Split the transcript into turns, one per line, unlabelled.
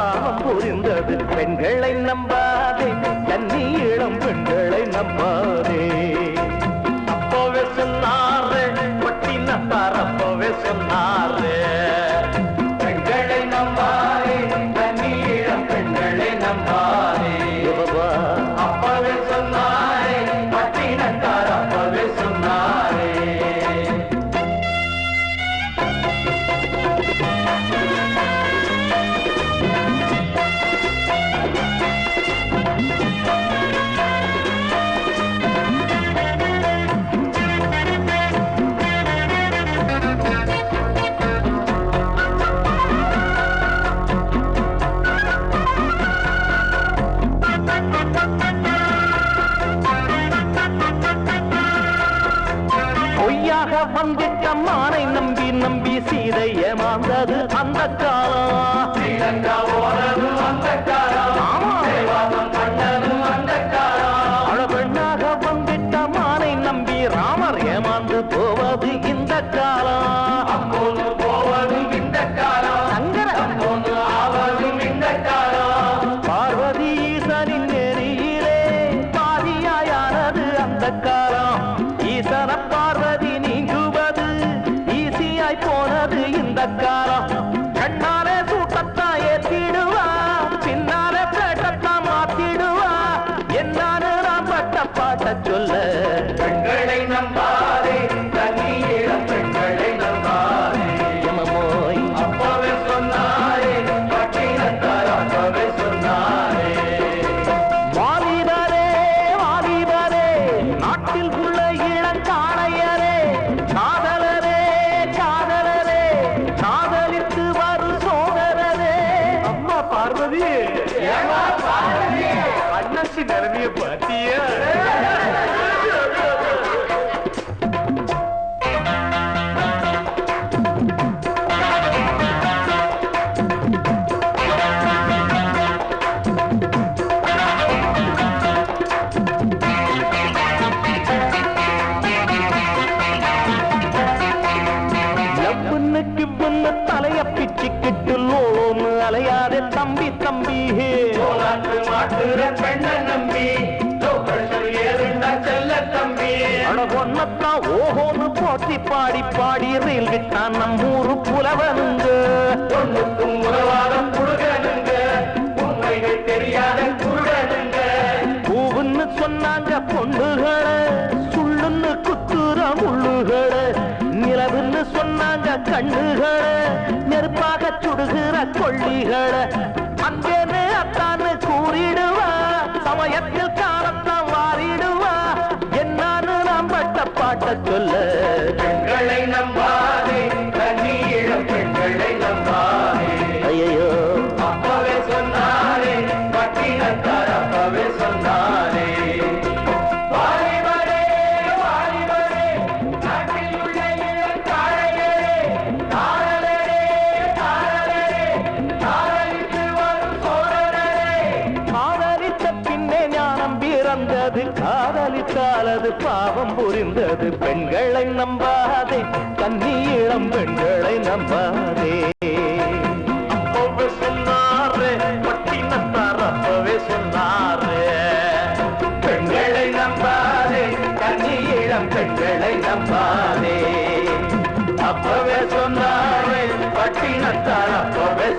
பாவம் புரிந்தது பெண்களை நம்பாதே கன்னி இளம் பெண்களை நம்பாதே அப்பவே சொன்னாரே பட்டினத்தார் அப்பவே சொன்னாரே பெண்களை நம்பாதே கன்னி இளம் பெண்களை நம்பாதே அப்பவே சொன்னாரே பட்டினத்தார் அப்பவே சொன்னாரே வந்திட்ட மானை நம்பி நம்பி சீதை ஏமாந்தது அந்த காலம் அழகெண்ணாக வந்திட்ட மானை நம்பி ராமர் ஏமாந்து போவது இந்த காலம் போவது இந்த காலம் சங்கரன் ஆவதும் இந்த காலம் பார்வதி ஈசனின் நெறியிலே பாதியாயானது அந்த காலம் ஈசன பார்வதி போனது இந்த காலம் கண்ணாலே சூட்டத்தான் ஏத்திடுவா பின்னாலே பேட்டத்தான் மாத்திடுவா என்னான்னு நான் பட்ட பாட்ட சொல்ல பெண்களை நம்பாதே தண்ணீரம் பெண்களை நம்பாதே எமமோய் அப்பவே சொன்னாரே பட்டினத்தார் அப்பவே சொன்னாரே வாலிபரே வாலிபரே நாட்டில் உள்ள இளங்காளையரே காதலரே காதலித்து வரும் சோதரரே அம்மா பார்வதி அண்ணாச்சி நிலைமைய பாத்தியா தலைய பிச்சுக்கிட்டு லோன்னு அலையாதே தம்பி தம்பி ஒன்னத்தான் ஓஹோன்னு போட்டி பாடி பாடி ரயில் கிட்டான் நம்மூரு புலவனுங்க ஒன்னுக்கும் உறவாதம் குடுகனுங்க உண்மைகள் தெரியாத குருடனுங்க பூவுன்னு சொன்னாங்க பொண்ணுகளை சுள்ளுன்னு குத்துற முள்ளுகளை நிலவுன்னு சொன்னாங்க கண்ணுகளை நெருப்பாக சுடுகிற கொள்ளிகளை அங்கேன்னு அத்தான்னு கூறிடுவா சமயத்தில் காலத்தான் வாரிடுவா என்னான்னு நாம் பட்ட பாட்ட சொல்ல பெண்களை நம்பாதே கண்ணீரம் பெண்களை நம்பாதே ஐயோ அப்பவே சொன்னாரே பட்டினத்தார் அப்பவே சொன்னாரே காதலித்தாலது பாவம் புரிந்தது பெண்களை நம்பாதே கன்னி இளம் பெண்களை நம்பாதே அப்பவே சொன்னாரே பட்டினத்தார் அப்பவே சொன்னாரே பெண்களை நம்பாதே கன்னி இளம் பெண்களை நம்பாதே அப்பவே சொன்னாரே பட்டினத்தார் அப்பவே